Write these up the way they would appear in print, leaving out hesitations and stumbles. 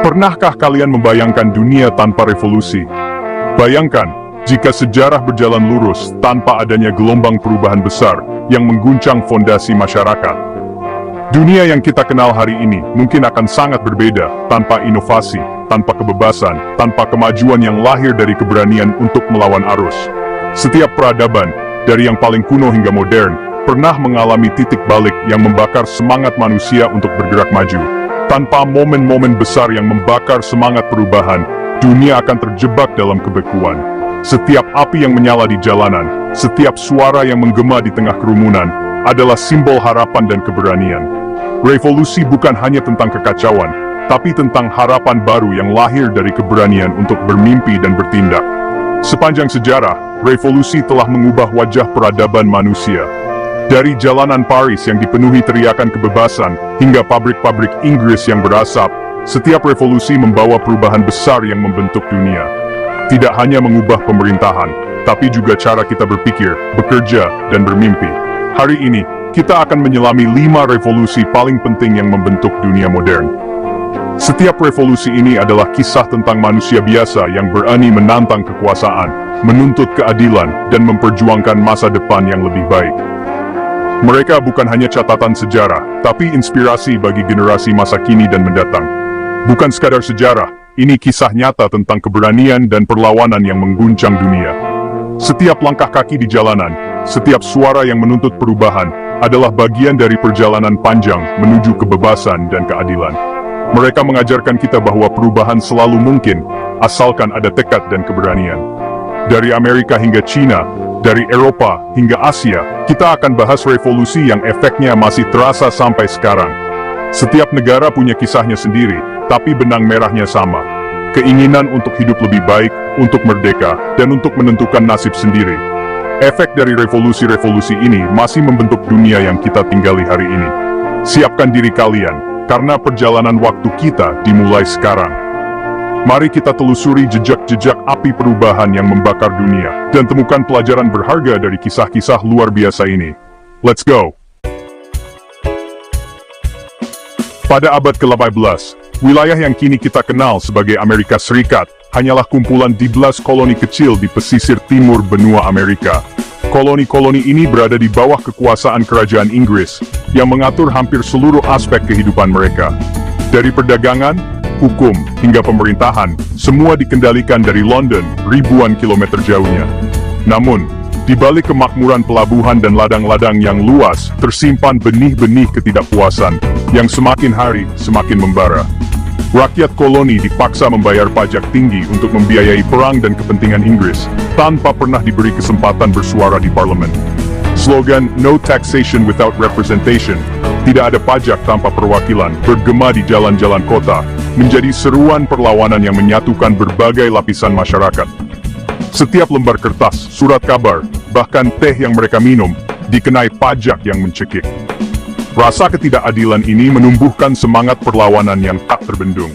Pernahkah kalian membayangkan dunia tanpa revolusi? Bayangkan, jika sejarah berjalan lurus tanpa adanya gelombang perubahan besar yang mengguncang fondasi masyarakat. Dunia yang kita kenal hari ini mungkin akan sangat berbeda tanpa inovasi, tanpa kebebasan, tanpa kemajuan yang lahir dari keberanian untuk melawan arus. Setiap peradaban, dari yang paling kuno hingga modern, pernah mengalami titik balik yang membakar semangat manusia untuk bergerak maju. Tanpa momen-momen besar yang membakar semangat perubahan, dunia akan terjebak dalam kebekuan. Setiap api yang menyala di jalanan, setiap suara yang menggema di tengah kerumunan, adalah simbol harapan dan keberanian. Revolusi bukan hanya tentang kekacauan, tapi tentang harapan baru yang lahir dari keberanian untuk bermimpi dan bertindak. Sepanjang sejarah, revolusi telah mengubah wajah peradaban manusia. Dari jalanan Paris yang dipenuhi teriakan kebebasan, hingga pabrik-pabrik Inggris yang berasap, setiap revolusi membawa perubahan besar yang membentuk dunia. Tidak hanya mengubah pemerintahan, tapi juga cara kita berpikir, bekerja, dan bermimpi. Hari ini, kita akan menyelami 5 revolusi paling penting yang membentuk dunia modern. Setiap revolusi ini adalah kisah tentang manusia biasa yang berani menantang kekuasaan, menuntut keadilan, dan memperjuangkan masa depan yang lebih baik. Mereka bukan hanya catatan sejarah, tapi inspirasi bagi generasi masa kini dan mendatang. Bukan sekadar sejarah, ini kisah nyata tentang keberanian dan perlawanan yang mengguncang dunia. Setiap langkah kaki di jalanan, setiap suara yang menuntut perubahan, adalah bagian dari perjalanan panjang menuju kebebasan dan keadilan. Mereka mengajarkan kita bahwa perubahan selalu mungkin, asalkan ada tekad dan keberanian. Dari Amerika hingga China, dari Eropa hingga Asia, kita akan bahas revolusi yang efeknya masih terasa sampai sekarang. Setiap negara punya kisahnya sendiri, tapi benang merahnya sama. Keinginan untuk hidup lebih baik, untuk merdeka, dan untuk menentukan nasib sendiri. Efek dari revolusi-revolusi ini masih membentuk dunia yang kita tinggali hari ini. Siapkan diri kalian, karena perjalanan waktu kita dimulai sekarang. Mari kita telusuri jejak-jejak api perubahan yang membakar dunia, dan temukan pelajaran berharga dari kisah-kisah luar biasa ini. Let's go! Pada abad ke-18, wilayah yang kini kita kenal sebagai Amerika Serikat, hanyalah kumpulan 12 koloni kecil di pesisir timur benua Amerika. Koloni-koloni ini berada di bawah kekuasaan kerajaan Inggris, yang mengatur hampir seluruh aspek kehidupan mereka. Dari perdagangan, hukum, hingga pemerintahan, semua dikendalikan dari London, ribuan kilometer jauhnya. Namun, di balik kemakmuran pelabuhan dan ladang-ladang yang luas, tersimpan benih-benih ketidakpuasan, yang semakin hari semakin membara. Rakyat koloni dipaksa membayar pajak tinggi untuk membiayai perang dan kepentingan Inggris, tanpa pernah diberi kesempatan bersuara di parlemen. Slogan "No taxation without representation", tidak ada pajak tanpa perwakilan, bergema di jalan-jalan kota, menjadi seruan perlawanan yang menyatukan berbagai lapisan masyarakat. Setiap lembar kertas, surat kabar, bahkan teh yang mereka minum, dikenai pajak yang mencekik. Rasa ketidakadilan ini menumbuhkan semangat perlawanan yang tak terbendung.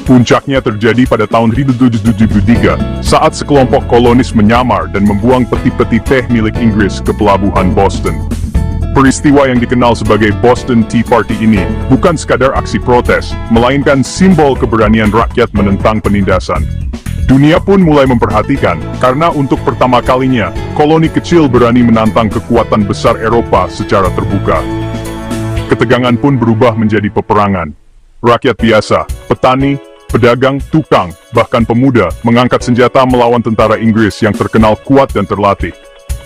Puncaknya terjadi pada tahun 1773, saat sekelompok kolonis menyamar dan membuang peti-peti teh milik Inggris ke pelabuhan Boston. Peristiwa yang dikenal sebagai Boston Tea Party ini bukan sekadar aksi protes, melainkan simbol keberanian rakyat menentang penindasan. Dunia pun mulai memperhatikan, karena untuk pertama kalinya, koloni kecil berani menantang kekuatan besar Eropa secara terbuka. Ketegangan pun berubah menjadi peperangan. Rakyat biasa, petani, pedagang, tukang, bahkan pemuda, mengangkat senjata melawan tentara Inggris yang terkenal kuat dan terlatih.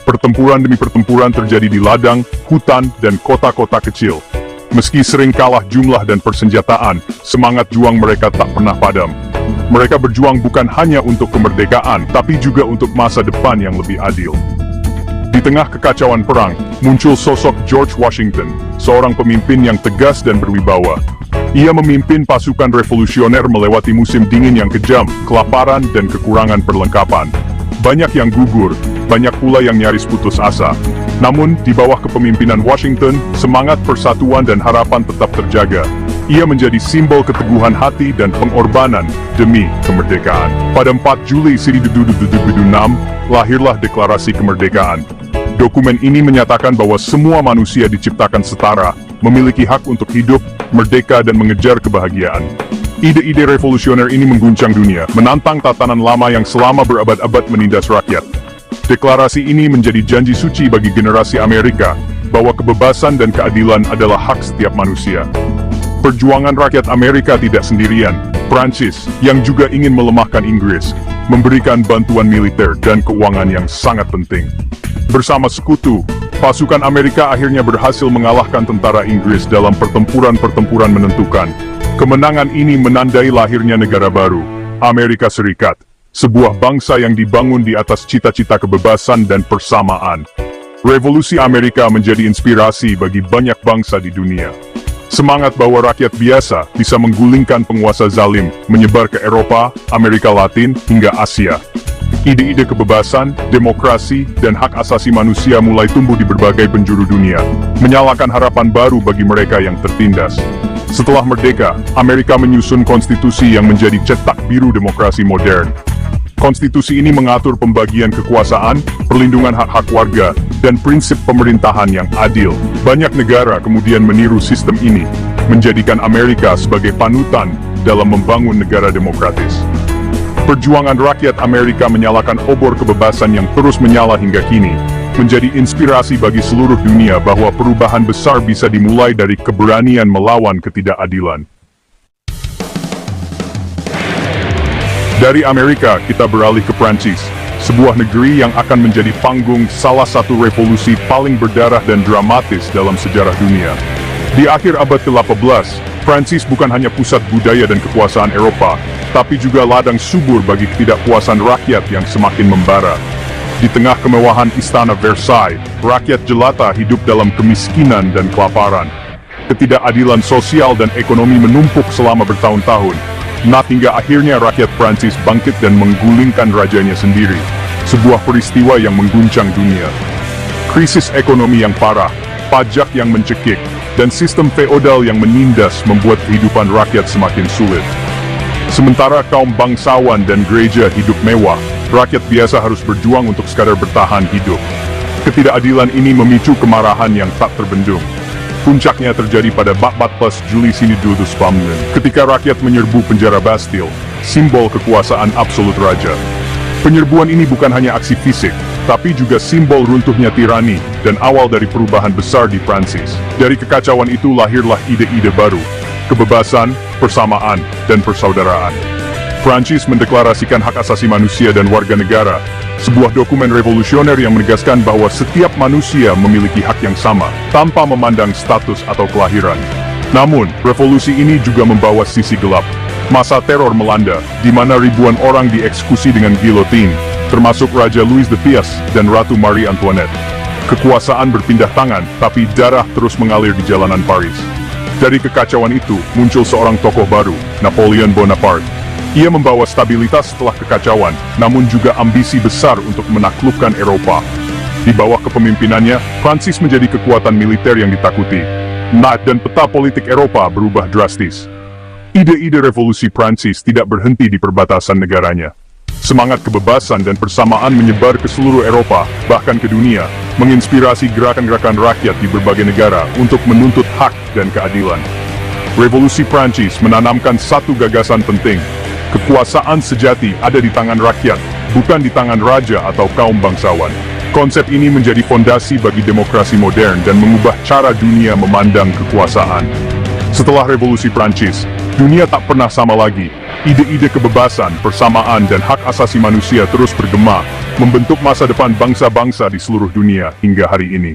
Pertempuran demi pertempuran terjadi di ladang, hutan, dan kota-kota kecil. Meski sering kalah jumlah dan persenjataan, semangat juang mereka tak pernah padam. Mereka berjuang bukan hanya untuk kemerdekaan, tapi juga untuk masa depan yang lebih adil. Di tengah kekacauan perang, muncul sosok George Washington, seorang pemimpin yang tegas dan berwibawa. Ia memimpin pasukan revolusioner melewati musim dingin yang kejam, kelaparan, dan kekurangan perlengkapan. Banyak yang gugur, banyak pula yang nyaris putus asa. Namun, di bawah kepemimpinan Washington, semangat persatuan dan harapan tetap terjaga. Ia menjadi simbol keteguhan hati dan pengorbanan demi kemerdekaan. Pada 4 Juli 1776, lahirlah Deklarasi Kemerdekaan. Dokumen ini menyatakan bahwa semua manusia diciptakan setara, memiliki hak untuk hidup, merdeka dan mengejar kebahagiaan. Ide-ide revolusioner ini mengguncang dunia, menantang tatanan lama yang selama berabad-abad menindas rakyat. Deklarasi ini menjadi janji suci bagi generasi Amerika, bahwa kebebasan dan keadilan adalah hak setiap manusia. Perjuangan rakyat Amerika tidak sendirian. Prancis, yang juga ingin melemahkan Inggris, memberikan bantuan militer dan keuangan yang sangat penting. Bersama sekutu, pasukan Amerika akhirnya berhasil mengalahkan tentara Inggris dalam pertempuran-pertempuran menentukan. Kemenangan ini menandai lahirnya negara baru, Amerika Serikat, sebuah bangsa yang dibangun di atas cita-cita kebebasan dan persamaan. Revolusi Amerika menjadi inspirasi bagi banyak bangsa di dunia. Semangat bahwa rakyat biasa bisa menggulingkan penguasa zalim menyebar ke Eropa, Amerika Latin, hingga Asia. Ide-ide kebebasan, demokrasi, dan hak asasi manusia mulai tumbuh di berbagai penjuru dunia, menyalakan harapan baru bagi mereka yang tertindas. Setelah merdeka, Amerika menyusun konstitusi yang menjadi cetak biru demokrasi modern. Konstitusi ini mengatur pembagian kekuasaan, perlindungan hak-hak warga, dan prinsip pemerintahan yang adil. Banyak negara kemudian meniru sistem ini, menjadikan Amerika sebagai panutan dalam membangun negara demokratis. Perjuangan rakyat Amerika menyalakan obor kebebasan yang terus menyala hingga kini, menjadi inspirasi bagi seluruh dunia bahwa perubahan besar bisa dimulai dari keberanian melawan ketidakadilan. Dari Amerika, kita beralih ke Prancis, sebuah negeri yang akan menjadi panggung salah satu revolusi paling berdarah dan dramatis dalam sejarah dunia. Di akhir abad ke-18, Prancis bukan hanya pusat budaya dan kekuasaan Eropa, tapi juga ladang subur bagi ketidakpuasan rakyat yang semakin membara. Di tengah kemewahan Istana Versailles, rakyat jelata hidup dalam kemiskinan dan kelaparan. Ketidakadilan sosial dan ekonomi menumpuk selama bertahun-tahun. Hingga akhirnya rakyat Prancis bangkit dan menggulingkan rajanya sendiri. Sebuah peristiwa yang mengguncang dunia. Krisis ekonomi yang parah, pajak yang mencekik, dan sistem feodal yang menindas membuat kehidupan rakyat semakin sulit. Sementara kaum bangsawan dan gereja hidup mewah, rakyat biasa harus berjuang untuk sekadar bertahan hidup. Ketidakadilan ini memicu kemarahan yang tak terbendung. Puncaknya terjadi pada 14 Juli 1819, ketika rakyat menyerbu penjara Bastille, simbol kekuasaan absolut raja. Penyerbuan ini bukan hanya aksi fisik, tapi juga simbol runtuhnya tirani dan awal dari perubahan besar di Prancis. Dari kekacauan itu lahirlah ide-ide baru, kebebasan, persamaan, dan persaudaraan. Prancis mendeklarasikan hak asasi manusia dan warga negara, sebuah dokumen revolusioner yang menegaskan bahwa setiap manusia memiliki hak yang sama, tanpa memandang status atau kelahiran. Namun, revolusi ini juga membawa sisi gelap. Masa teror melanda, di mana ribuan orang dieksekusi dengan gilotin, termasuk Raja Louis XIV dan Ratu Marie Antoinette. Kekuasaan berpindah tangan, tapi darah terus mengalir di jalanan Paris. Dari kekacauan itu, muncul seorang tokoh baru, Napoleon Bonaparte. Ia membawa stabilitas setelah kekacauan, namun juga ambisi besar untuk menaklukkan Eropa. Di bawah kepemimpinannya, Prancis menjadi kekuatan militer yang ditakuti. Dan peta politik Eropa berubah drastis. Ide-ide revolusi Prancis tidak berhenti di perbatasan negaranya. Semangat kebebasan dan persamaan menyebar ke seluruh Eropa, bahkan ke dunia, menginspirasi gerakan-gerakan rakyat di berbagai negara untuk menuntut hak dan keadilan. Revolusi Prancis menanamkan satu gagasan penting. Kekuasaan sejati ada di tangan rakyat, bukan di tangan raja atau kaum bangsawan. Konsep ini menjadi fondasi bagi demokrasi modern dan mengubah cara dunia memandang kekuasaan. Setelah revolusi Prancis, dunia tak pernah sama lagi. Ide-ide kebebasan, persamaan, dan hak asasi manusia terus bergema, membentuk masa depan bangsa-bangsa di seluruh dunia hingga hari ini.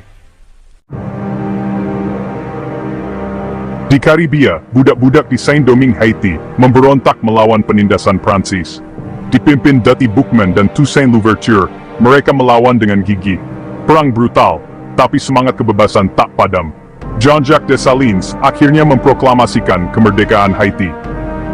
Di Karibia, budak-budak di Saint-Domingue, Haiti, memberontak melawan penindasan Prancis. Dipimpin Dutty Boukman dan Toussaint Louverture, mereka melawan dengan gigih. Perang brutal, tapi semangat kebebasan tak padam. Jean-Jacques Dessalines akhirnya memproklamasikan kemerdekaan Haiti.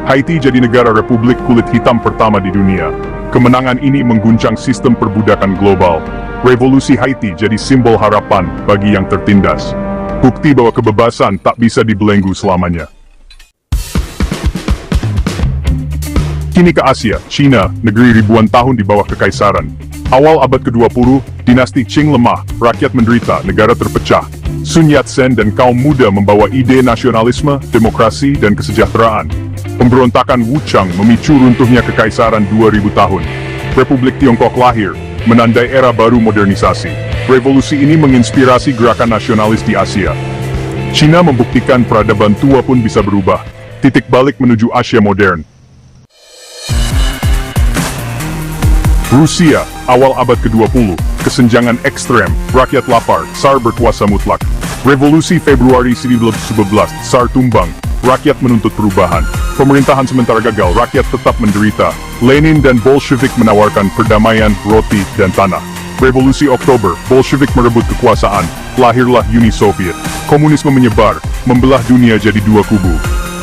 Haiti jadi negara republik kulit hitam pertama di dunia. Kemenangan ini mengguncang sistem perbudakan global. Revolusi Haiti jadi simbol harapan bagi yang tertindas. Bukti bahwa kebebasan tak bisa dibelenggu selamanya. Kini ke Asia, China, negeri ribuan tahun di bawah kekaisaran. Awal abad ke-20, dinasti Qing lemah, rakyat menderita, negara terpecah. Sun Yat-sen dan kaum muda membawa ide nasionalisme, demokrasi, dan kesejahteraan. Pemberontakan Wuchang memicu runtuhnya Kekaisaran 2000 tahun. Republik Tiongkok lahir, menandai era baru modernisasi. Revolusi ini menginspirasi gerakan nasionalis di Asia. Cina membuktikan peradaban tua pun bisa berubah. Titik balik menuju Asia modern. Rusia, awal abad ke-20, kesenjangan ekstrem, rakyat lapar, Tsar berkuasa mutlak. Revolusi Februari 1911, Tsar tumbang, rakyat menuntut perubahan. Pemerintahan sementara gagal, rakyat tetap menderita. Lenin dan Bolshevik menawarkan perdamaian, roti, dan tanah. Revolusi Oktober, Bolshevik merebut kekuasaan, lahirlah Uni Soviet. Komunisme menyebar, membelah dunia jadi dua kubu.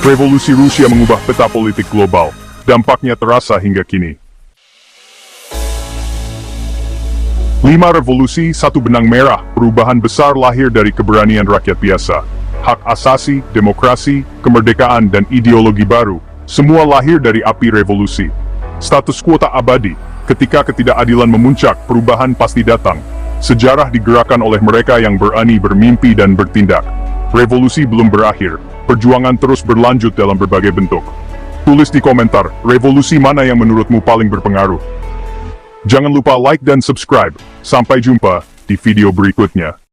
Revolusi Rusia mengubah peta politik global. Dampaknya terasa hingga kini. 5 revolusi, 1 benang merah, perubahan besar lahir dari keberanian rakyat biasa. Hak asasi, demokrasi, kemerdekaan, dan ideologi baru, semua lahir dari api revolusi. Status quo tak abadi, ketika ketidakadilan memuncak, perubahan pasti datang. Sejarah digerakkan oleh mereka yang berani bermimpi dan bertindak. Revolusi belum berakhir, perjuangan terus berlanjut dalam berbagai bentuk. Tulis di komentar, revolusi mana yang menurutmu paling berpengaruh? Jangan lupa like dan subscribe. Sampai jumpa di video berikutnya.